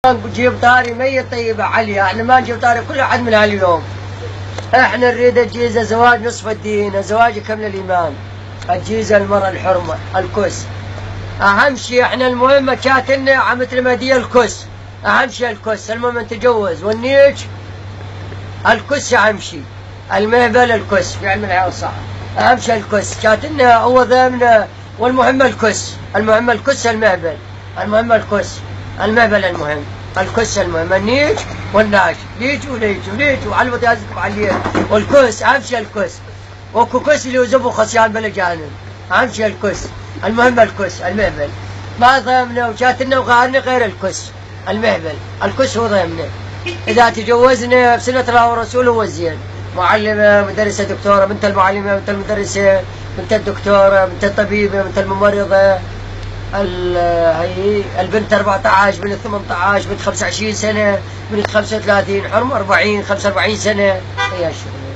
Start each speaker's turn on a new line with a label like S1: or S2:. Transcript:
S1: نجيب طاري ميت طيبة عليا، احنا ما نجيب طاري كل أحد من هاليوم. احنا نريد الجيزة زواج نصف الدين، زواج كمل الإيمان. الجيزة المرأة الحرمة الكس. أهم شيء احنا المهم كاتلنا عمة المهدية الكس. أهم شيء الكس، المهم نتجوز والنيج الكس أهم شيء. المهبل الكس في علم الحياة والصحة. أهم شيء الكس، كاتلنا هو ذامنا والمهم الكس، المهم الكس المهبل، المهم الكس، المهبل المهم، الكس المهم، النيج والناج، ليج وليج وليج وعلمت يازكم عليه، والكس أهم شيء الكس، وكوكس اللي يوزبوا خصيان بلا جانب، أهم شيء الكس، المهم الكس المهبل، ما ضيمنا وجاتنا وغارنا غير الكس، المهبل، الكس هو ضيمنا. إذا تجوزنا بسنة الله ورسوله هو الزين، معلمة مدرسة دكتورة، بنت المعلمة بنت المدرسة بنت الدكتورة بنت الطبيبة بنت الممرضة، هي البنت 14 بنت 18 بنت 25 سنة بنت 35 حرم 40 45 سنة، هي الشغل.